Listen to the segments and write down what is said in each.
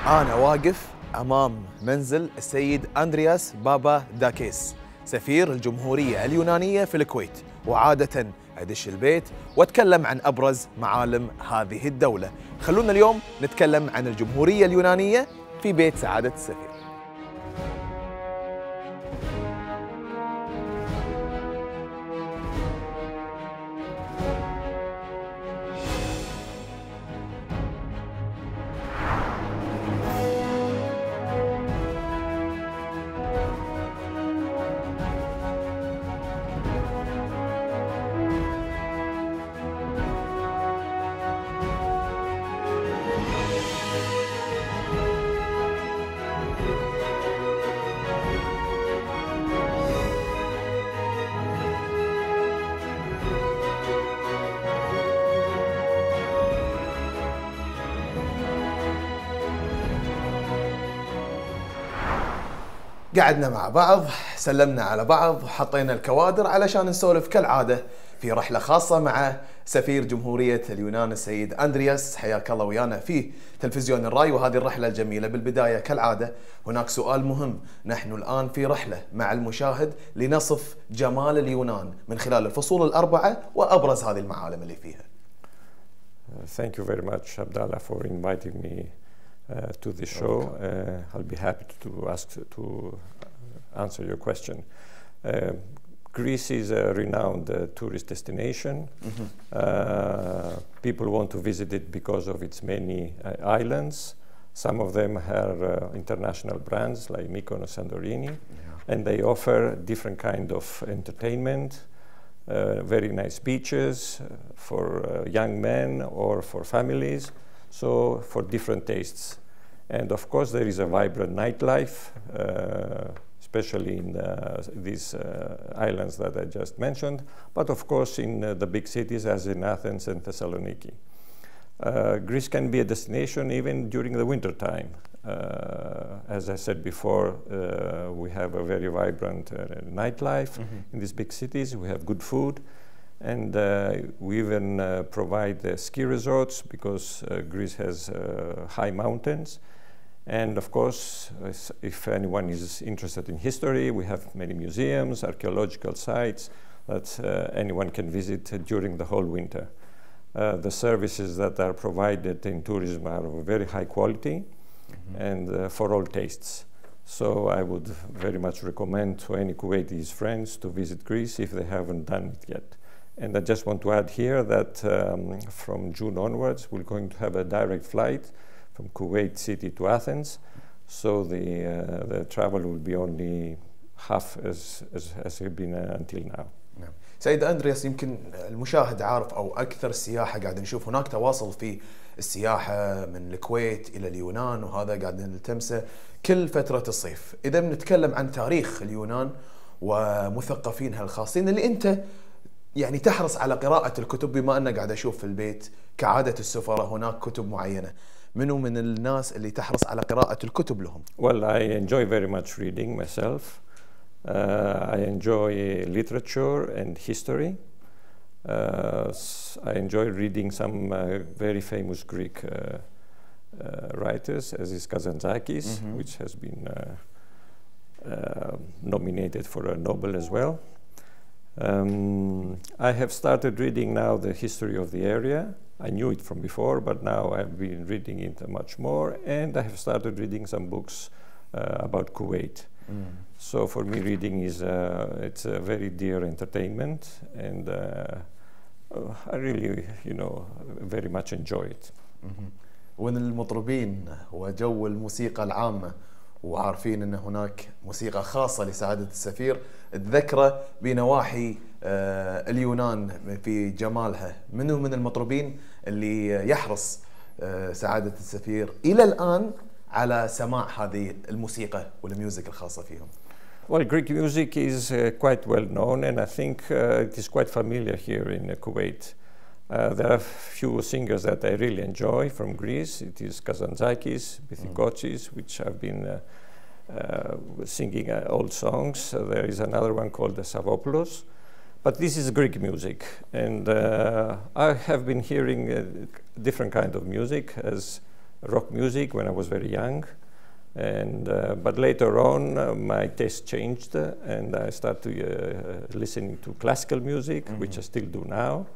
أنا واقف أمام منزل السيد أندرياس بابا داكيس سفير الجمهورية اليونانية في الكويت، وعادة أدش البيت وأتكلم عن أبرز معالم هذه الدولة. خلونا اليوم نتكلم عن الجمهورية اليونانية في بيت سعادة السفير. قعدنا مع بعض، سلمنا على بعض، حطينا الكوادر علشان نسولف كالعادة في رحلة خاصة مع سفير جمهورية اليونان السيد أندرياس. حياك الله ويانا في تلفزيون الراي وهذه الرحلة الجميلة. بالبداية كالعادة هناك سؤال مهم، نحن الآن في رحلة مع المشاهد لنصف جمال اليونان من خلال الفصول الأربعة وأبرز هذه المعالم اللي فيها. Thank you very much, Abdallah, for inviting me to this show. I'll be happy to answer your question. Greece is a renowned tourist destination. People want to visit it because of its many islands. Some of them have international brands like Mykonos and Santorini, and they offer different kind of entertainment, very nice beaches for young men or for families. So for different tastes. And of course there is a vibrant nightlife, especially in these islands that I just mentioned, but of course in the big cities as in Athens and Thessaloniki. Greece can be a destination even during the winter time. As I said before, we have a very vibrant nightlife in these big cities. We have good food. And we even provide ski resorts because Greece has high mountains. And of course, if anyone is interested in history, we have many museums, archaeological sites that anyone can visit during the whole winter. The services that are provided in tourism are of very high quality and for all tastes. So I would very much recommend to any Kuwaitis friends to visit Greece if they haven't done it yet. And I just want to add here that from June onwards, we're going to have a direct flight from Kuwait City to Athens. So the travel will be only half as it's been until now. نعم. سيد أندرياس، يمكن المشاهد عارف أو أكثر السياحة قاعد نشوف هناك تواصل في السياحة من الكويت إلى اليونان، وهذا قاعد نلتمسه كل فترة الصيف. إذا بنتكلم عن تاريخ اليونان ومثقفينها الخاصين اللي أنت يعني تحرص على قراءة الكتب، بما أنك قاعد أشوف في البيت كعادة السفراء هناك كتب معينة، منو من الناس اللي تحرص على قراءة الكتب لهم؟ Well, I enjoy very much reading myself. I enjoy literature and history. I enjoy reading some very famous Greek writers, as is Kazantzakis, which has been nominated for a Nobel as well. I have started reading now the history of the area. I knew it from before, but now I've been reading it much more, and I have started reading some books about Kuwait. So for me, reading is it's a very dear entertainment, and I really, very much enjoy it. ومن المطربين وجو الموسيقى العامة، وعارفين أن هناك موسيقى خاصة لسعادة السفير تذكره بنواحي اليونان في جمالها. منو من المطربين اللي يحرص سعادة السفير إلى الآن على سماع هذه الموسيقى والميوزك الخاصة فيهم؟ Well, Greek music is quite well known, and I think it is quite familiar here in Kuwait. There are a few singers that I really enjoy from Greece. It is Kazantzakis, Bithikotzis, which have been singing old songs. There is another one called the Savopoulos. But this is Greek music, and I have been hearing different kind of music, as rock music when I was very young. And but later on, my taste changed, and I started listening to classical music, which I still do now,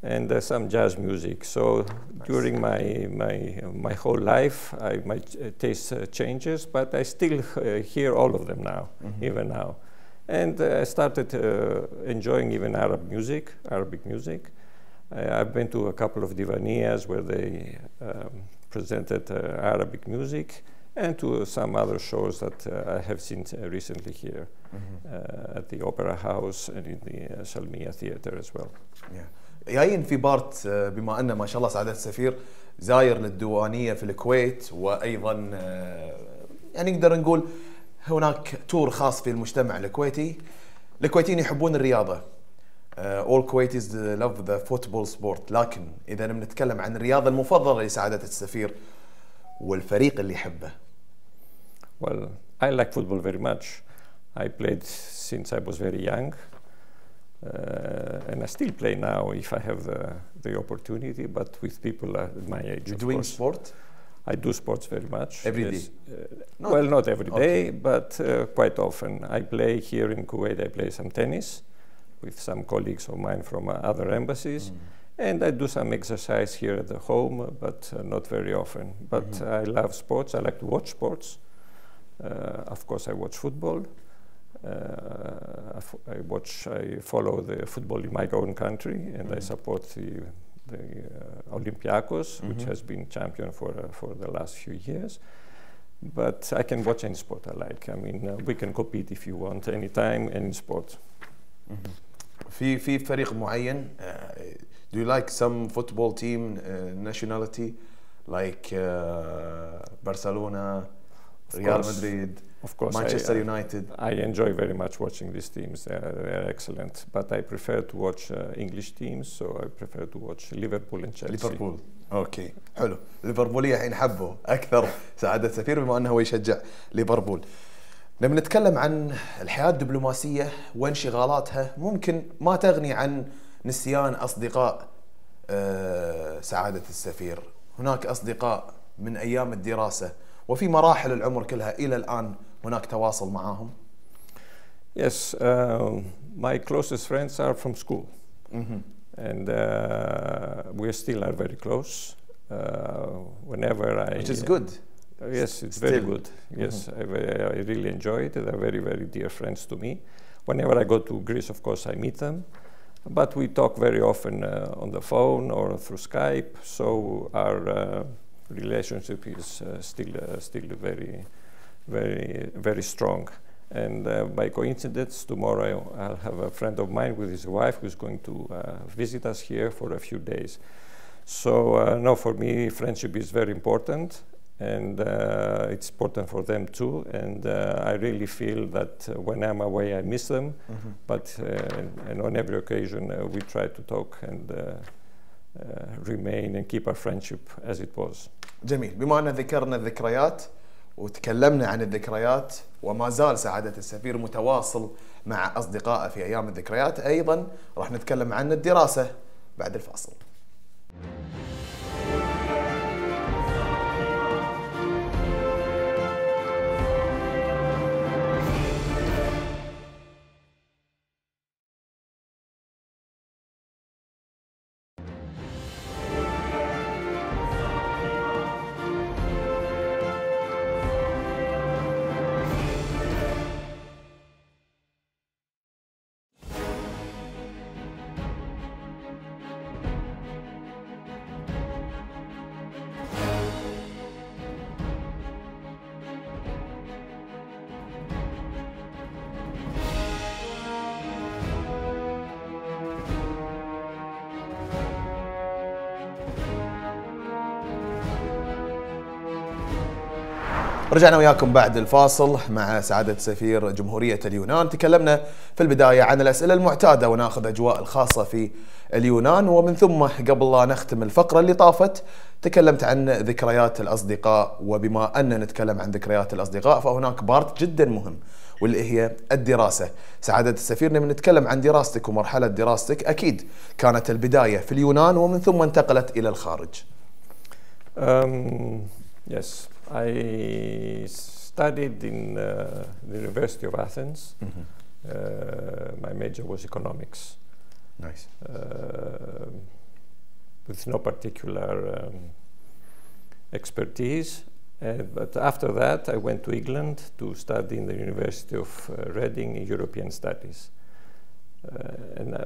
and some jazz music. So during my whole life, my taste changes, but I still hear all of them now, even now. And I started enjoying even Arabic music. I've been to a couple of divaniyas where they presented Arabic music, and to some other shows that I have seen recently here at the Opera House and in the Salmiya Theatre as well. جايين في بارت بما أن ما شاء الله سعادة السفير زاير للديوانية في الكويت، وأيضا يعني نقدر نقول هناك تور خاص في المجتمع الكويتي. الكويتيين يحبون الرياضة. All Kuwaitis love the football sport. لكن إذا نتكلم عن الرياضة المفضلة لسعادة السفير والفريق اللي يحبه. Well, I like football very much. I played since I was very young, and I still play now if I have the opportunity, but with people my age. You're doing sport? I do sports very much. Every day? Well, not every day, but quite often. I play here in Kuwait, I play some tennis with some colleagues of mine from other embassies. And I do some exercise here at the home, but not very often. But I love sports. I like to watch sports. Of course, I watch football. I follow the football in my own country, and I support the Olympiacos, which has been champion for the last few years. But I can watch any sport I like. I mean, we can compete if you want, anytime, any sport. في فريق معين. Do you like some football team nationality like Barcelona, Real Madrid, of course, Manchester United? I enjoy very much watching these teams. They're excellent. But I prefer to watch English teams, so I prefer to watch Liverpool and Chelsea. ليفربول. اوكي حلو. الليفربولية الحين حبوا أكثر سعادة السفير بما أنه يشجع ليفربول. لما نتكلم عن الحياة الدبلوماسية وانشغالاتها ممكن ما تغني عن نسيان أصدقاء سعادة السفير. هناك أصدقاء من أيام الدراسة وفي مراحل العمر كلها إلى الآن هناك تواصل معاهم. Yes, my closest friends are from school, and we still are very close. Whenever which is good. Yes, it's very good. Yes, I really enjoy it. They're very, very dear friends to me. Whenever I go to Greece, of course, I meet them. But we talk very often on the phone or through Skype. So our relationship is still very, very, very strong. And by coincidence, tomorrow I'll have a friend of mine with his wife who's going to visit us here for a few days. So no, for me, friendship is very important. And it's important for them too, and I really feel that when I'm away I miss them, but and on every occasion we try to talk and remain and keep our friendship as it was. جميل. بما أن ذكرنا الذكريات وتكلمنا عن الذكريات وما زال سعادة السفير متواصل مع أصدقائه في أيام الذكريات، أيضا راح نتكلم عن الدراسة بعد الفاصل. رجعنا وياكم بعد الفاصل مع سعادة سفير جمهورية اليونان. تكلمنا في البداية عن الأسئلة المعتادة وناخذ أجواء الخاصة في اليونان، ومن ثم قبل لا نختم الفقرة اللي طافت تكلمت عن ذكريات الأصدقاء. وبما أن نتكلم عن ذكريات الأصدقاء فهناك بارت جدا مهم واللي هي الدراسة. سعادة السفير لما نتكلم عن دراستك ومرحلة دراستك أكيد كانت البداية في اليونان ومن ثم انتقلت إلى الخارج. Yes, I studied in the University of Athens. My major was economics. Nice. With no particular expertise. But after that, I went to England to study in the University of Reading in European Studies. And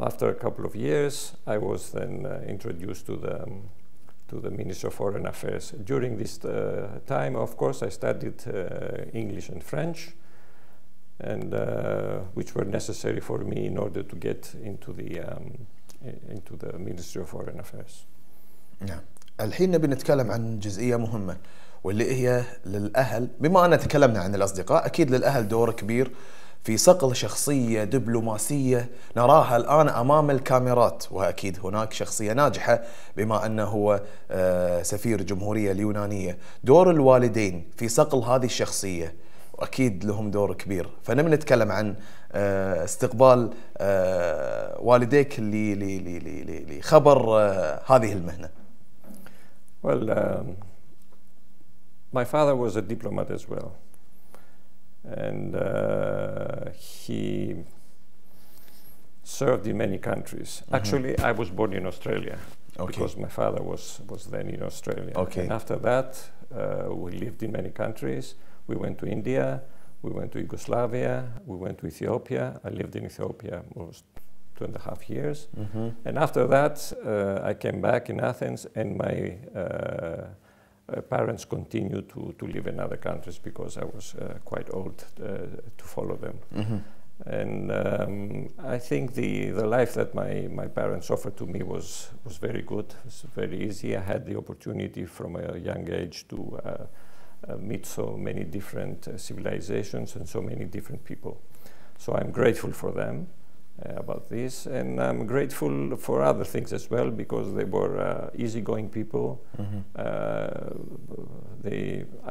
after a couple of years, I was then introduced to the Ministry of Foreign Affairs. During this time, of course, I studied English and French, and which were necessary for me in order to get into the Ministry of Foreign Affairs. نعم. الحين نبي نتكلم عن جزئية مهمة واللي هي للأهل. بما أن تكلمنا عن الأصدقاء، أكيد للأهل دور كبير في صقل شخصية دبلوماسية نراها الآن أمام الكاميرات، وأكيد هناك شخصية ناجحة بما أنه هو سفير الجمهورية اليونانية. دور الوالدين في صقل هذه الشخصية وأكيد لهم دور كبير، فنبي نتكلم عن استقبال والديك لخبر هذه المهنة. Well, my father was a diplomat as well, and he served in many countries. Actually, I was born in Australia because my father was then in Australia. And after that, we lived in many countries. We went to India, we went to Yugoslavia, we went to Ethiopia. I lived in Ethiopia almost 2.5 years. And after that, I came back in Athens, and my parents continued to live in other countries because I was quite old to follow them. And I think the life that my parents offered to me was very good. It was very easy. I had the opportunity from a young age to meet so many different civilizations and so many different people. So I'm grateful for them about this, and I'm grateful for other things as well because they were easygoing people.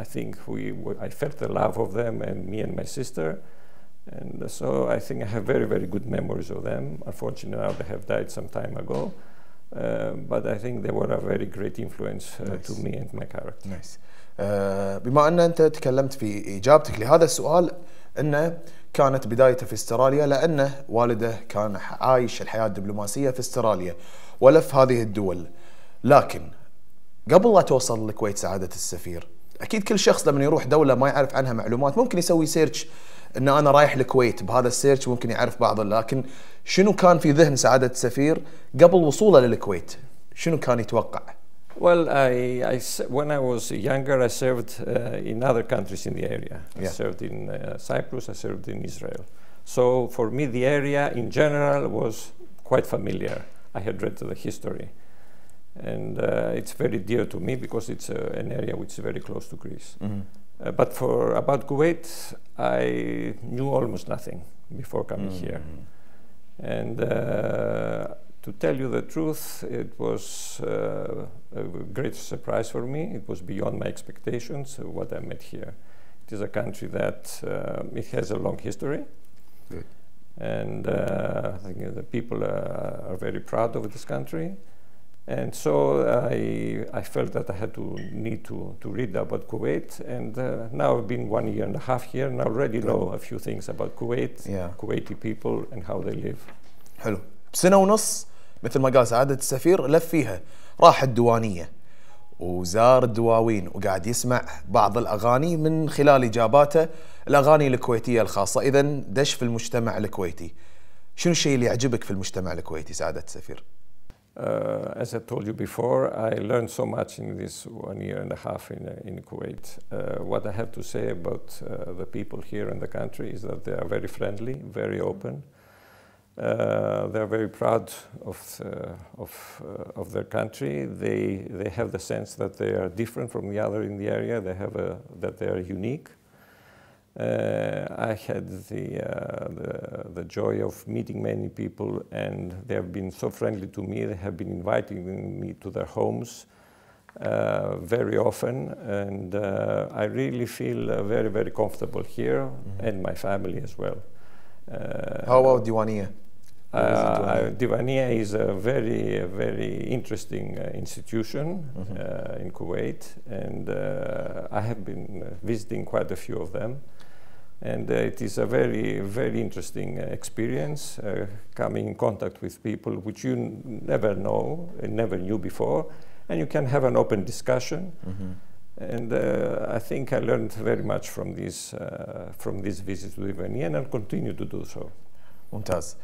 I think I felt the love of them, and me and my sister, and so I think I have very, very good memories of them. Unfortunately, now they have died some time ago, but I think they were a very great influence to me and my character. Nice. بما أن أنت تكلمت في إجابتك لهذا السؤال أنه كانت بدايته في استراليا لأنه والده كان عايش الحياة الدبلوماسية في استراليا ولف هذه الدول، لكن قبل لا توصل للكويت سعادة السفير، أكيد كل شخص لما يروح دولة ما يعرف عنها معلومات ممكن يسوي سيرش أن أنا رايح الكويت، بهذا السيرش ممكن يعرف بعض، لكن شنو كان في ذهن سعادة السفير قبل وصوله للكويت؟ شنو كان يتوقع؟ Well, when I was younger, I served in other countries in the area. I served in Cyprus, I served in Israel. So for me, the area in general was quite familiar. I had read the history. And it's very dear to me because it's an area which is very close to Greece. But about Kuwait, I knew almost nothing before coming here. And to tell you the truth, it was a great surprise for me. It was beyond my expectations, what I met here. It is a country that it has a long history. Good. And I think the people are very proud of this country. And so I felt that I had to read about Kuwait. And now I've been 1.5 years here, and I already know a few things about Kuwait, Kuwaiti people, and how they live. حلو. بسنة ونص مثل ما قال سعادة السفير لف فيها، راح الديوانية وزار الدواوين وقاعد يسمع بعض الأغاني من خلال إجاباته الأغاني الكويتية الخاصة. إذن دش في المجتمع الكويتي. شنو الشيء اللي يعجبك في المجتمع الكويتي سعادة السفير؟ As I told you before, I learned so much in this 1.5 years in Kuwait. What I have to say about the people here in the country is that they are very friendly, very open. They are very proud of their country. They have the sense that they are different from the other in the area. They have that they are unique. I had the joy of meeting many people, and they have been so friendly to me. They have been inviting me to their homes very often, and I really feel very, very comfortable here, and my family as well. How about Diwaniyah? Diwania is a very interesting institution in Kuwait, and I have been visiting quite a few of them. And it is a very interesting experience, coming in contact with people which you never know and never knew before, and you can have an open discussion. And I think I learned very much from this visit to Diwania, and I'll continue to do so. ممتاز.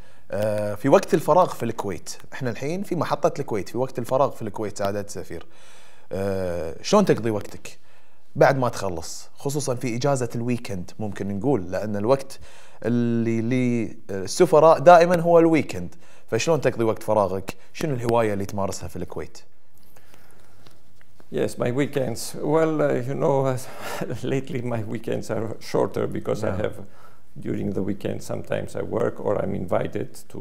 في وقت الفراغ في الكويت، احنا الحين في محطة الكويت، في وقت الفراغ في الكويت سعادة السفير، شلون تقضي وقتك بعد ما تخلص، خصوصا في إجازة الويكند ممكن نقول، لأن الوقت اللي للسفراء دائما هو الويكند، فشلون تقضي وقت فراغك؟ شنو الهواية اللي تمارسها في الكويت؟ Yes, my weekends. Well, you know, lately my weekends are shorter because I have, during the weekend, sometimes I work or I'm invited to.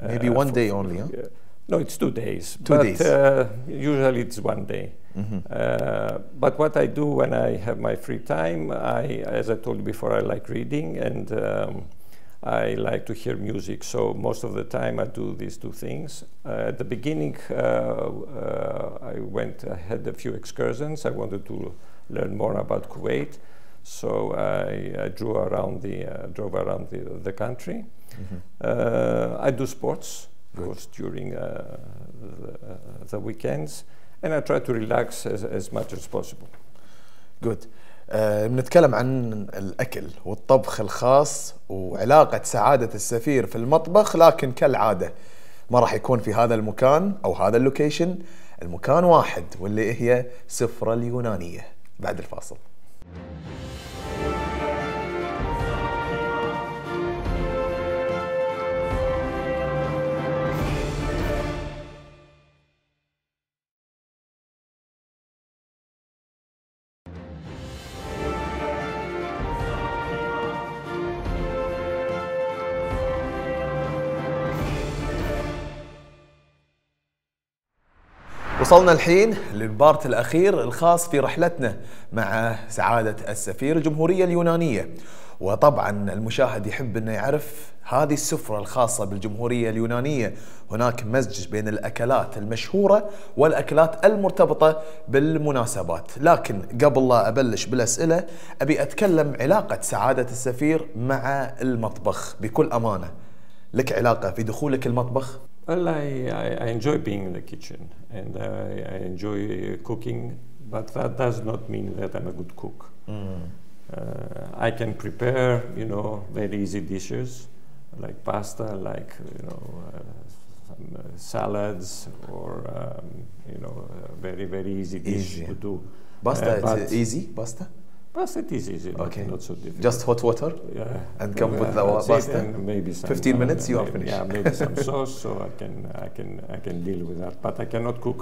Maybe one day only, huh? No, it's 2 days. 2 days. Usually it's 1 day. But what I do when I have my free time, as I told you before, I like reading and I like to hear music. So most of the time I do these two things. At the beginning, I had a few excursions. I wanted to learn more about Kuwait. So I drove around the country. I do sports, of course, during the weekends, and I try to relax as much as possible. Good. بنتكلم عن الأكل والطبخ الخاص وعلاقة سعادة السفير في المطبخ، لكن كالعادة ما راح يكون في هذا المكان أو هذا اللوكيشن، المكان واحد واللي هي سفرة اليونانية. بعد الفاصل. وصلنا الحين للبارت الأخير الخاص في رحلتنا مع سعادة السفير الجمهورية اليونانية. وطبعا المشاهد يحب أنه يعرف هذه السفرة الخاصة بالجمهورية اليونانية، هناك مزج بين الأكلات المشهورة والأكلات المرتبطة بالمناسبات. لكن قبل لا أبلش بالأسئلة أبي أتكلم علاقة سعادة السفير مع المطبخ بكل أمانة. لك علاقة في دخولك المطبخ؟ Well, I enjoy being in the kitchen and I enjoy cooking, but that does not mean that I'm a good cook. I can prepare, very easy dishes like pasta, like some salads, or very easy dish to do. Pasta, it's easy. Pasta. Pasta is easy, okay. Not so difficult. Just hot water, and come with the pasta. And maybe some 15 minutes, you are finished. Yeah, maybe some sauce, so I can deal with that. But I cannot cook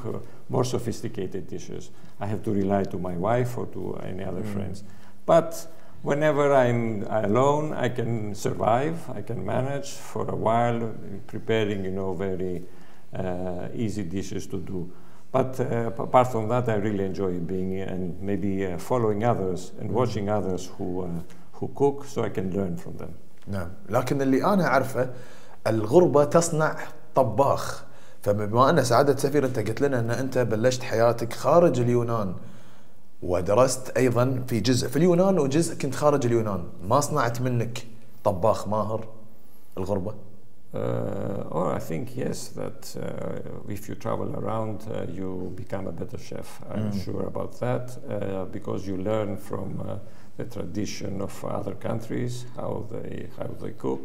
more sophisticated dishes. I have to rely to my wife or to any other friends. But whenever I'm alone, I can survive. I can manage for a while, preparing, very easy dishes to do. But apart from that, I really enjoy being and maybe following others and watching others who cook, so I can learn from them. نعم، لكن اللي أنا أعرفه الغربة تصنع طباخ. فبما أن سعادة سفير أنت قلت لنا أن أنت بلشت حياتك خارج اليونان ودرست أيضا في جزء في اليونان وجزء كنت خارج اليونان، ما صنعت منك طباخ ماهر الغربة؟ I think yes, that if you travel around, you become a better chef. I'm sure about that, because you learn from the tradition of other countries, how they cook.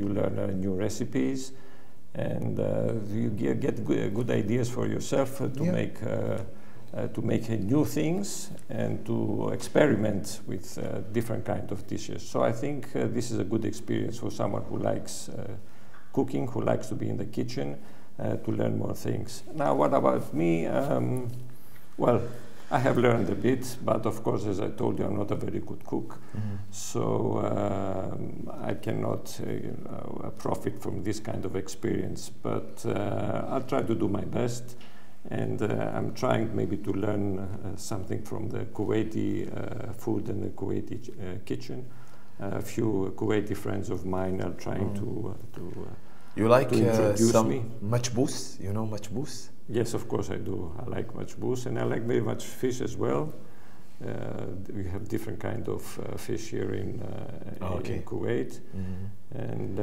You learn new recipes, and you get good ideas for yourself to make new things and to experiment with different kinds of dishes. So I think this is a good experience for someone who likes cooking, who likes to be in the kitchen, to learn more things. Now, what about me? Well, I have learned a bit, but of course, as I told you, I'm not a very good cook. So I cannot profit from this kind of experience, but I'll try to do my best. And I'm trying maybe to learn something from the Kuwaiti food and the Kuwaiti kitchen. A few Kuwaiti friends of mine are trying to You like introduce some me. majboos? You know majboos? Yes, of course I do. I like majboos, and I like very much fish as well. We have different kind of fish here in Kuwait, and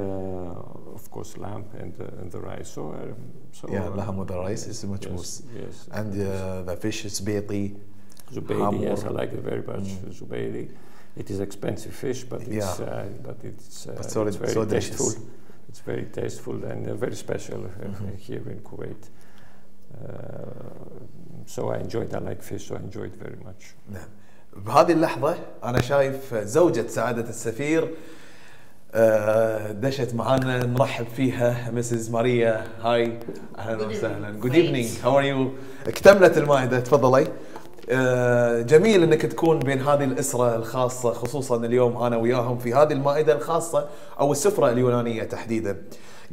of course lamb and the rice. So yeah, lamb with the rice is majboos. Yes. And the fish is beiti. Zubaydi, yes, I like it very much. Zubaydi. It is expensive fish, but it's it's very tasteful. Delicious. It's very tasteful and very special here in Kuwait. So I like fish, so I enjoy it very much. نعم. بهذه اللحظة أنا شايف زوجة سعادة السفير دشت معانا، نرحب فيها مسز ماريا. هاي، أهلا وسهلا. Good evening, how are you؟ اكتملت المائدة، تفضلي. جميل انك تكون بين هذه الاسره الخاصه، خصوصا اليوم انا وياهم في هذه المائده الخاصه او السفره اليونانيه تحديدا.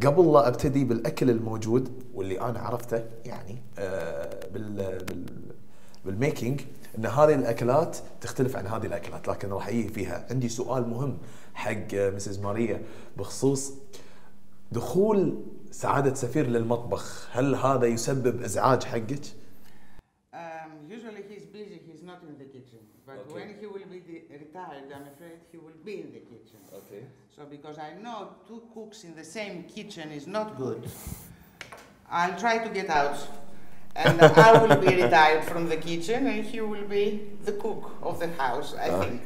قبل لا ابتدي بالاكل الموجود واللي انا عرفته يعني بالميكينج، ان هذه الاكلات تختلف عن هذه الاكلات، لكن راح يجي فيها. عندي سؤال مهم حق مسز ماريا بخصوص دخول سعاده سفير للمطبخ، هل هذا يسبب ازعاج حقك؟ Usually he's busy, he's not in the kitchen. But when he will be retired, I'm afraid he will be in the kitchen. Okay. So because I know two cooks in the same kitchen is not good, I'll try to get out. And I will be retired from the kitchen and he will be the cook of the house, I think.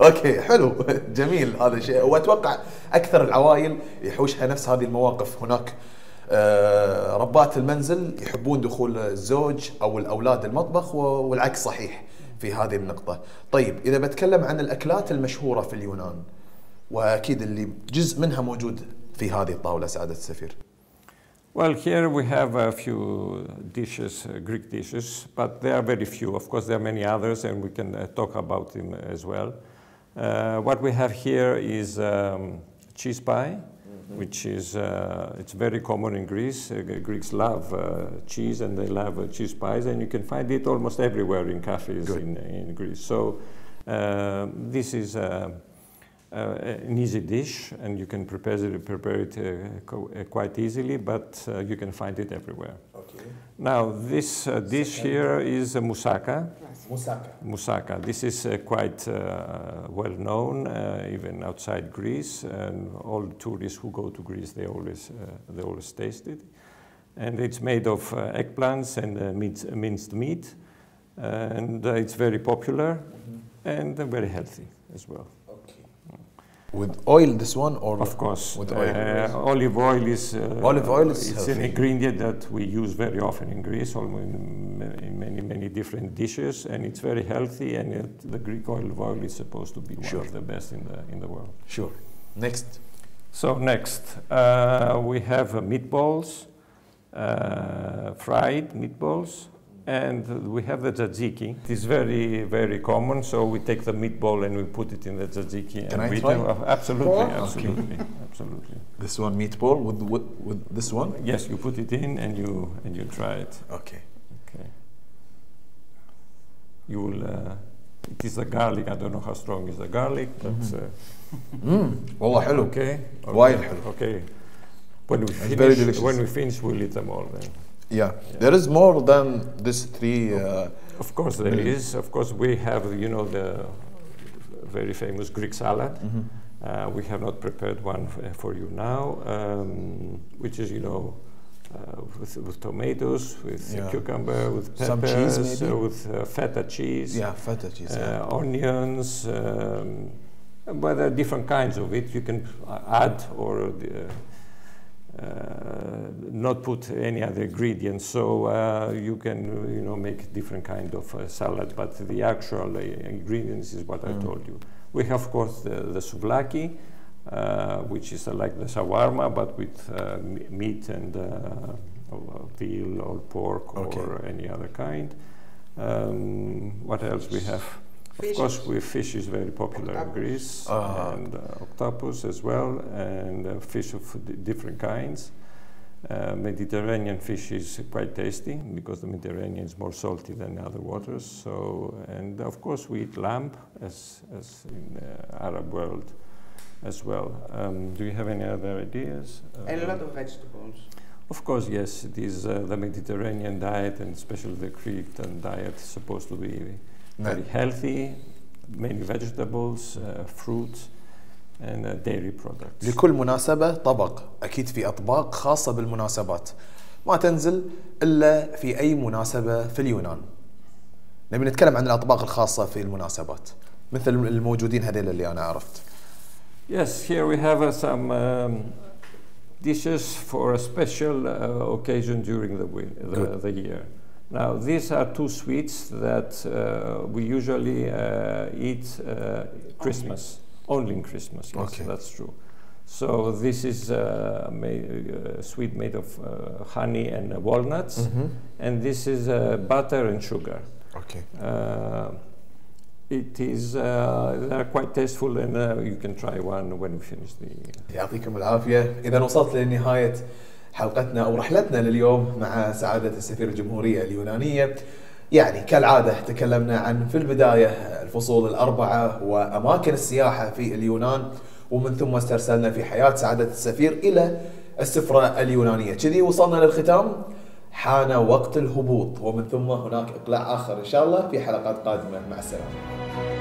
اوكي، حلو، جميل هذا الشيء. واتوقع اكثر العوائل يحوشها نفس هذه المواقف. هناك ربات المنزل يحبون دخول الزوج او الاولاد المطبخ، والعكس صحيح في هذه النقطة. طيب، اذا بتكلم عن الاكلات المشهورة في اليونان، واكيد اللي جزء منها موجود في هذه الطاولة سعادة السفير. Well, here we have a few dishes, Greek dishes, but there are very few. Of course, there are many others, and we can talk about them as well. What we have here is cheese pie, which is it's very common in Greece. Greeks love cheese, and they love cheese pies, and you can find it almost everywhere in cafes in Greece. So this is an easy dish, and you can prepare it quite easily, but you can find it everywhere. Okay. Now, this dish here is moussaka. Moussaka. This is quite well known, even outside Greece, and all the tourists who go to Greece, they always taste it. And it's made of eggplants and minced meat, and it's very popular and very healthy as well. With oil, this one, or of course, with oil? Olive oil is it's an ingredient that we use very often in Greece, in many different dishes, and it's very healthy. And the Greek olive oil is supposed to be one of the best in the world. Sure. Next. So next, we have meatballs, fried meatballs. And we have the tzatziki. It is very common. So we take the meatball and we put it in the tzatziki. Can and I try? Absolutely. This one meatball with this one. Yes, you put it in and you try it. Okay. You will. It is the garlic. I don't know how strong is the garlic, but. والله حلو. Okay. وايد حلو. Okay. When we finish, we'll eat them all then. Yeah, there is more than this three. Of course there is. Of course we have, the very famous Greek salad. We have not prepared one for you now, which is, with tomatoes, with cucumber, with peppers, some cheese maybe? With feta cheese. Yeah, feta cheese. Onions. But there are different kinds of it. You can add or. Not put any other ingredients, so you can make different kind of salad, but the actual ingredients is what I told you. We have, of course, the souvlaki, which is like the shawarma, but with meat and veal or pork or any other kind. What else we have? Of course, fish is very popular in Greece, and octopus as well, and fish of different kinds. Mediterranean fish is quite tasty because the Mediterranean is more salty than other waters. So, and of course we eat lamb as in the Arab world as well. Do you have any other ideas? A lot of vegetables. Of course, yes. It is the Mediterranean diet, and especially the Cretan diet, is supposed to be very healthy. Many vegetables, fruits, and dairy products. لكل مناسبة طبق، أكيد في أطباق خاصة بالمناسبات ما تنزل إلا في أي مناسبة في اليونان. نبي نتكلم عن الأطباق الخاصة في المناسبات مثل الموجودين هذيل اللي أنا عرفت. Yes, here we have some dishes for a special occasion during the year. Now, these are two sweets that we usually eat Christmas. Only in Christmas, yes, okay. That's true. So this is a sweet made of honey and walnuts, and this is butter and sugar. Okay. It is they're quite tasteful, and you can try one when we finish the. يعطيكم العافية. إذا وصلت لنهاية حلقتنا أو رحلتنا لليوم مع سعادة السفير الجمهورية اليونانية. يعني كالعادة تكلمنا عن في البداية الفصول الأربعة وأماكن السياحة في اليونان، ومن ثم استرسلنا في حياة سعادة السفير إلى السفرة اليونانية. كذي وصلنا للختام، حان وقت الهبوط، ومن ثم هناك إقلاع آخر إن شاء الله في حلقات قادمة. مع السلامة.